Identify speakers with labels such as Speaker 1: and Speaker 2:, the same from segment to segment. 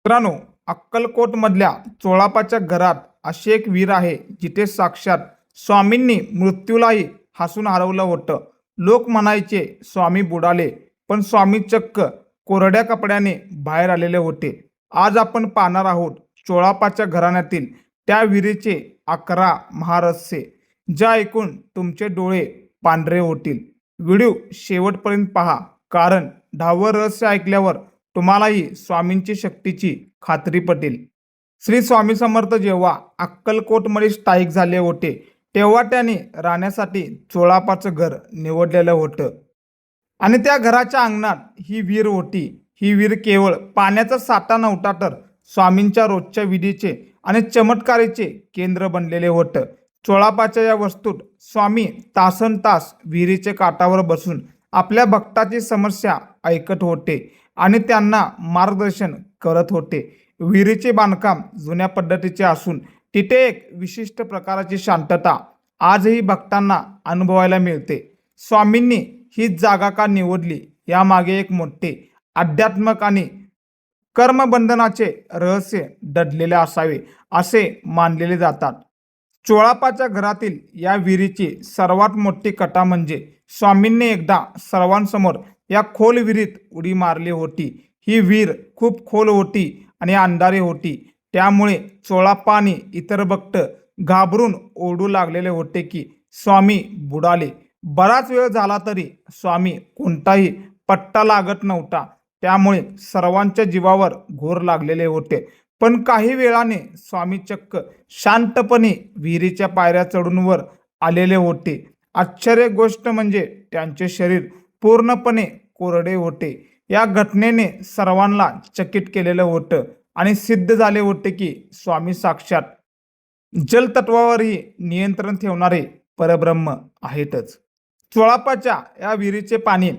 Speaker 1: मित्रांनो, अक्कलकोटमधल्या चोळापाच्या घरात अशी एक विहीर आहे जिथे साक्षात स्वामींनी मृत्यूलाही हसून हरवलं होतं. लोक म्हणायचे स्वामी बुडाले, पण स्वामी चक्क कोरड्या कपड्याने बाहेर आलेले होते. आज आपण पाहणार आहोत चोळापाच्या घराण्यातील त्या विहिरीचे 11 महारहस्ये, ज्या ऐकून तुमचे डोळे पांढरे होतील. व्हिडिओ शेवटपर्यंत पहा, कारण 10वं रहस्य ऐकल्यावर तुम्हालाही स्वामींची शक्तीची खात्री पटेल. श्री स्वामी समर्थ जेव्हा अक्कलकोटमध्ये स्थायिक झाले होते, तेव्हा त्यांनी राहण्यासाठी चोळापाचं घर निवडलेलं होतं. आणि त्या घराच्या अंगणात ही विहीर होती. ही विहीर केवळ पाण्याचा साठा नव्हता, तर स्वामींच्या रोजच्या विधीचे आणि चमत्कारीचे केंद्र बनलेले होतं. चोळापाच्या या वस्तूत स्वामी तासनतास विहिरीच्या काठावर बसून आपल्या भक्ताची समस्या ऐकत होते आणि त्यांना मार्गदर्शन करत होते. विहिरीचे बांधकाम जुन्या पद्धतीचे असून तिथे एक विशिष्ट प्रकारची शांतता आजही भक्तांना अनुभवायला मिळते. स्वामींनी ही जागा का निवडली, यामागे एक मोठे आध्यात्मिक आणि कर्मबंधनाचे रहस्य दडलेले असावे असे मानलेले जातात. चोळापाच्या घरातील या विहिरीची सर्वात मोठी कथा म्हणजे स्वामींनी एकदा सर्वांसमोर या खोल विहिरीत उडी मारली होती. ही विहीर खूप खोल होती आणि अंधारी होती, त्यामुळे चोळाप्पा आणि इतर भक्त घाबरून ओरडू लागलेले होते की स्वामी बुडाले. बराच वेळ झाला तरी स्वामी कोणताही पत्ता लागत नव्हता, त्यामुळे सर्वांच्या जीवावर घोर लागलेले होते. पण काही वेळाने स्वामी चक्क शांतपणे विहिरीच्या पायऱ्या चढून वर आलेले होते. आश्चर्य गोष्ट म्हणजे त्यांचे शरीर पूर्णपणे कोरडे होते. या घटनेने सर्वांना चकित केलेलं होतं आणि सिद्ध झाले होते की स्वामी साक्षात जलतत्वावरही नियंत्रण ठेवणारे परब्रह्म आहेतच. चोळापाच्या या विहिरीचे पाणी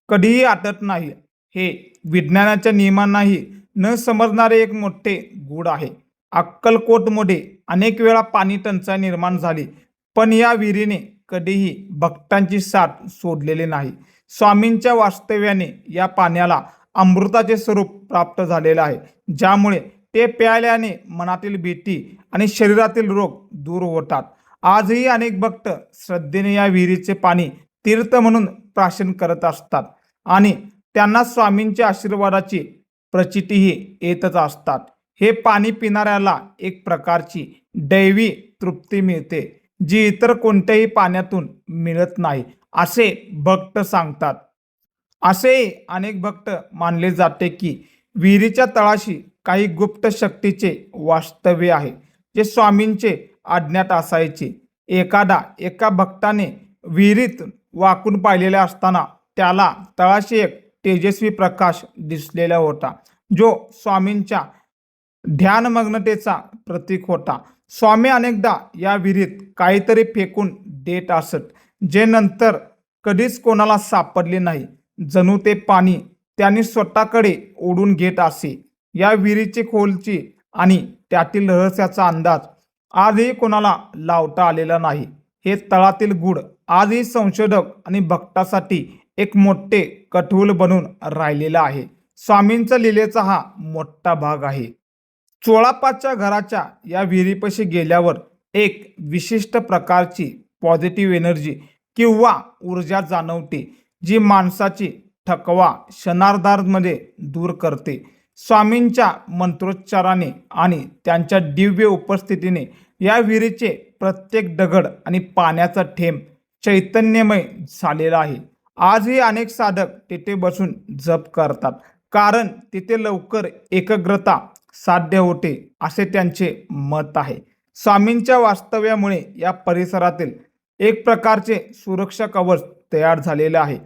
Speaker 1: कधीही आटत नाही, हे विज्ञानाच्या नियमांनाही न समजणारे एक मोठे गूढ आहे. अक्कलकोटमध्ये अनेक वेळा पाणी टंचाई निर्माण झाली, पण या विहिरीने कधीही भक्तांची साथ सोडलेली नाही. स्वामींच्या वास्तव्याने या पाण्याला अमृताचे स्वरूप प्राप्त झालेले आहे, ज्यामुळे ते प्यायल्याने मनातील भीती आणि शरीरातील रोग दूर होतात. आजही अनेक भक्त श्रद्धेने या विहिरीचे पाणी तीर्थ म्हणून प्राशन करत असतात आणि त्यांना स्वामींच्या आशीर्वादाची प्रचितीही येतच असतात. हे पाणी पिणाऱ्याला एक प्रकारची दैवी तृप्ती मिळते, जी इतर कोणत्याही पाण्यातून मिळत नाही असे भक्त सांगतात. असेही अनेक भक्त मानले जाते की विहिरीच्या तळाशी काही गुप्त शक्तीचे वास्तव्य आहे, जे स्वामींचे अज्ञात असायचे. एका भक्ताने विहिरीत वाकून पाहिलेले असताना त्याला तळाशी एक तेजस्वी प्रकाश दिसलेला होता, जो स्वामींच्या ध्यानमग्नतेचा प्रतीक होता. स्वामी अनेकदा या विहिरीत काहीतरी फेकून देत असत, जे नंतर कधीच कोणाला सापडले नाही. जणू ते पाणी त्यांनी स्वतःकडे ओढून घेत असे. या विहिरीची खोलची आणि त्यातील रहस्याचा अंदाज आजही कोणाला लावता आलेला नाही. हे तळातील गूढ आजही संशोधक आणि भक्तासाठी एक मोठे कठोल बनून राहिलेला आहे. स्वामींच्या लीलेचा हा मोठा भाग आहे. चोळापाच्या घराच्या या विहिरीपाशी गेल्यावर एक विशिष्ट प्रकारची पॉझिटिव्ह एनर्जी किंवा ऊर्जा जाणवते, जी माणसाची थकवा क्षणार्धामध्ये दूर करते. स्वामींच्या मंत्रोच्चाराने आणि त्यांच्या दिव्य उपस्थितीने या विहिरीचे प्रत्येक दगड आणि पाण्याचा थेंब चैतन्यमय झालेला आहे. आजही अनेक साधक तिथे बसून जप करतात, कारण तिथे लवकर एकाग्रता साध्य होते असे त्यांचे मत आहे. स्वामींच्या वास्तव्यामुळे या परिसरातील एक प्रकारचे सुरक्षा कवच तयार झालेले आहे,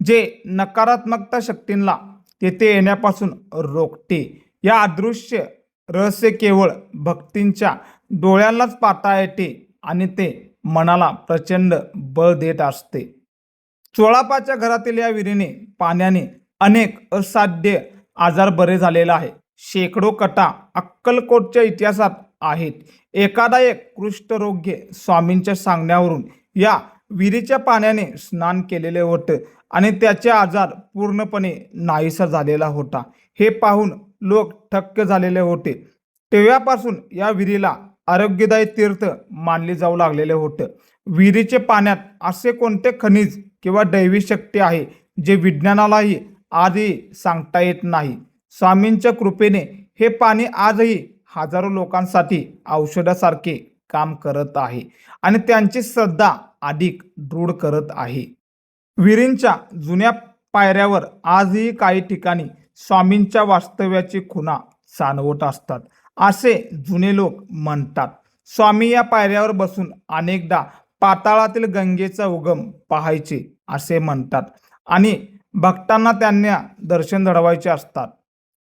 Speaker 1: जे नकारात्मकता शक्तींना तेथे येण्यापासून रोखते. या अदृश्य रहस्य केवळ भक्तींच्या डोळ्यांनाच पाहता येते आणि ते मनाला प्रचंड बळ देत असते. चोळापाच्या घरातील या विहिरीने पाण्याने अनेक असाध्य आजार बरे झालेला आहे. शेकडो कथा अक्कलकोटच्या इतिहासात आहेत. एखादा एक कुष्ठरोगी स्वामींच्या सांगण्यावरून या विहिरीच्या पाण्याने स्नान केलेले होते आणि त्याचे आजार पूर्णपणे नाहीसा झालेला होता. हे पाहून लोक थक्क झालेले होते. तेव्हापासून या विहिरीला आरोग्यदायी तीर्थ मानले जाऊ लागलेले होते. विहिरीचे पाण्यात असे कोणते खनिज किंवा दैवी शक्ती आहे जे विज्ञानालाही आजही सांगता येत नाही. स्वामींच्या कृपेने हे पाणी आजही हजारो लोकांसाठी औषधासारखे काम करत आहे आणि त्यांची श्रद्धा अधिक दृढ करत आहे. विहिरींच्या जुन्या पायऱ्यावर आजही काही ठिकाणी स्वामींच्या वास्तव्याची खुणा जाणवत असतात असे जुने लोक म्हणतात. स्वामी या पायऱ्यावर बसून अनेकदा पाताळातील गंगेचा उगम पाहायचे असे म्हणतात आणि भक्तांना त्यांना दर्शन घडवायचे असतात.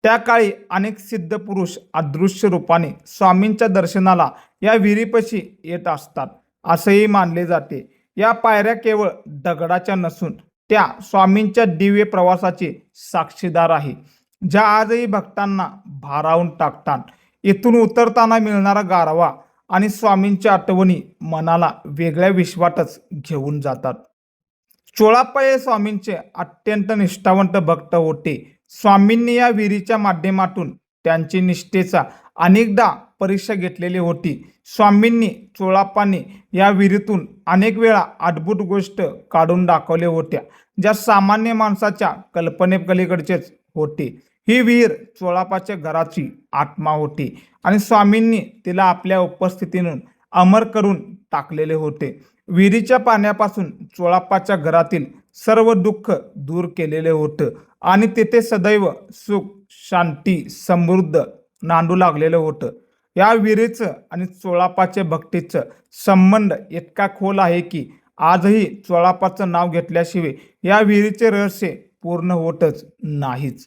Speaker 1: त्या काळी अनेक सिद्ध पुरुष अदृश्य रूपाने स्वामींच्या दर्शनाला या विहिरीपाशी येत असतात असेही मानले जाते. या पायऱ्या केवळ दगडाच्या नसून त्या स्वामींच्या दिव्य प्रवासाचे साक्षीदार आहे, ज्या आजही भक्तांना भारावून टाकतात. इथून उतरताना मिळणारा गारवा आणि स्वामींच्या आठवणी मनाला वेगळ्या विश्वातच घेऊन जातात. चोळाप्पा हे स्वामींचे अत्यंत निष्ठावंत भक्त होते. स्वामींनी या विहिरीच्या माध्यमातून त्यांची निष्ठेचा अनेकदा परीक्षा घेतलेली होती. स्वामींनी चोळाप्पांनी या विहिरीतून अनेक वेळा अद्भुत गोष्ट काढून दाखवल्या होत्या, ज्या सामान्य माणसाच्या कल्पनेपलीकडचेच होते. ही विहीर चोळाप्पाच्या घराची आत्मा होती आणि स्वामींनी तिला आपल्या उपस्थितीतून अमर करून टाकलेले होते. विहिरीच्या पाण्यापासून चोळाप्पाच्या घरातील सर्व दुःख दूर केलेले होतं आणि तिथे सदैव सुख, शांती, समृद्ध नांदू लागलेलं होतं. या विहिरीचं आणि चोळाप्पाच्या भक्तीचं संबंध इतका खोल आहे की आजही चोळाप्पाचं नाव घेतल्याशिवाय या विहिरीचे रहस्य पूर्ण होतच नाहीच.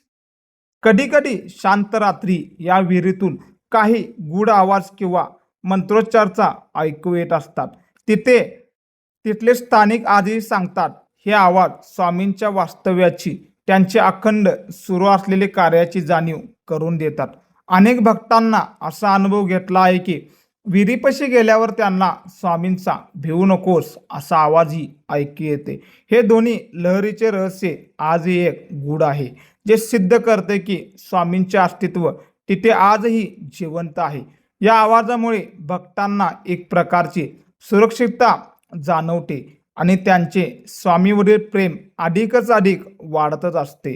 Speaker 1: कधी कधी शांत रात्री या विहिरीतून काही गूढ आवाज किंवा मंत्रोच्चारचा ऐकू येत असतात. तिथले स्थानिक आजही सांगतात हे आवाज स्वामींच्या वास्तव्याची, त्यांचे अखंड सुरू असलेले कार्याची जाणीव करून देतात. अनेक भक्तांना असा अनुभव घेतला आहे की विहिरीपाशी गेल्यावर त्यांना स्वामींचा भिवू नकोस असा आवाजही ऐकू येते. हे दोन्ही लहरीचे रहस्य आजही एक गूढ आहे, जे सिद्ध करते की स्वामींचे अस्तित्व तिथे आजही जिवंत आहे. या आवाजामुळे भक्तांना एक प्रकारची सुरक्षितता जाणवते आणि त्यांचे स्वामीवरील प्रेम अधिकच अधिक वाढतच असते.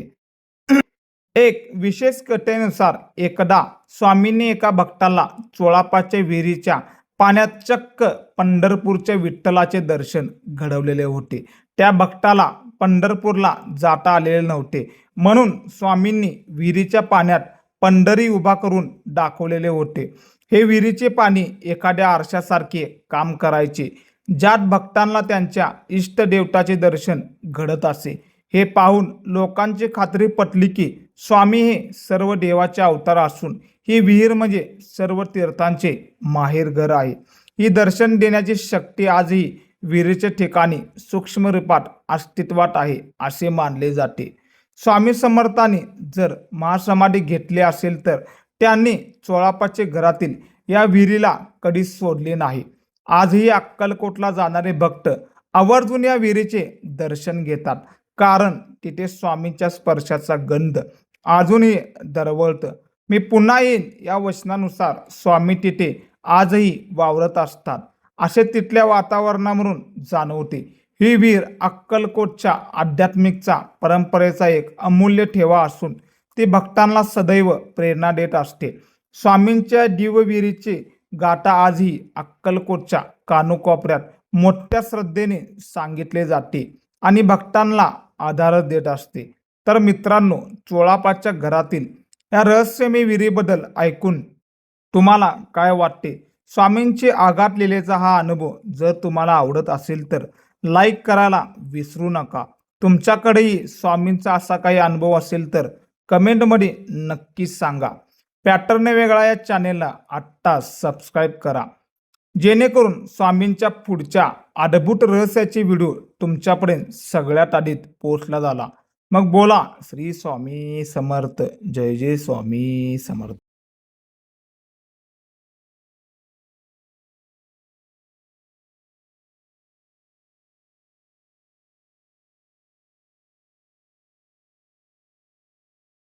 Speaker 1: एक विशेष कथेनुसार एकदा स्वामींनी एका भक्ताला चोळाप्पाच्या विहिरीच्या पाण्यात चक्क पंढरपूरच्या विठ्ठलाचे दर्शन घडवलेले होते. त्या भक्ताला पंढरपूरला जाता आलेले नव्हते, म्हणून स्वामींनी विहिरीच्या पाण्यात पंढरी उभा करून दाखवलेले होते. हे विहिरीचे पाणी एखाद्या आरशासारखे काम करायचे, ज्यात भक्तांना त्यांच्या इष्टदेवताचे दर्शन घडत असे. हे पाहून लोकांची खात्री पटली की स्वामी हे सर्व देवाचे अवतार असून ही विहीर म्हणजे सर्व तीर्थांचे माहेरघर आहे. ही दर्शन देण्याची शक्ती आजही विहिरीच्या ठिकाणी सूक्ष्म रूपात अस्तित्वात आहे असे मानले जाते. स्वामी समर्थांनी जर महासमाधी घेतली असेल तर त्यांनी चोळाप्पाच्या घरातील या विहिरीला कधीच सोडले नाही. आजही अक्कलकोटला जाणारे भक्त आवर्जून या विहिरीचे दर्शन घेतात, कारण तिथे स्वामींच्या स्पर्शाचा गंध अजूनही दरवळतं. मी पुन्हा येईन या वचनानुसार स्वामी तिथे आजही वावरत असतात असे तिथल्या वातावरणावरून जाणवते. ही विहीर अक्कलकोटच्या आध्यात्मिकचा परंपरेचा एक अमूल्य ठेवा असून ती भक्तांना सदैव प्रेरणा देत असते. स्वामींच्या दिव्य विहिरीची गाथा आजही अक्कलकोटच्या कानोकोपऱ्यात मोठ्या श्रद्धेने सांगितले जाते आणि भक्तांना आधार देत असते. तर मित्रांनो, चोळाप्पाच्या घरातील या रहस्यमय विहिरीबद्दल ऐकून तुम्हाला काय वाटते? स्वामींची आघात लिहिलेचा हा अनुभव जर तुम्हाला आवडत असेल तर लाईक करायला विसरू नका. तुमच्याकडेही स्वामींचा असा काही अनुभव असेल तर कमेंटमध्ये नक्कीच सांगा. पॅटर्न वेगळा या चॅनेलला आत्ता सबस्क्राईब करा, जेणेकरून स्वामींच्या पुढच्या अद्भुत रहस्याचे व्हिडिओ तुमच्यापर्यंत सगळ्यात आधी पोहोचला झाला. मग बोला श्री स्वामी समर्थ. जय जय स्वामी समर्थ.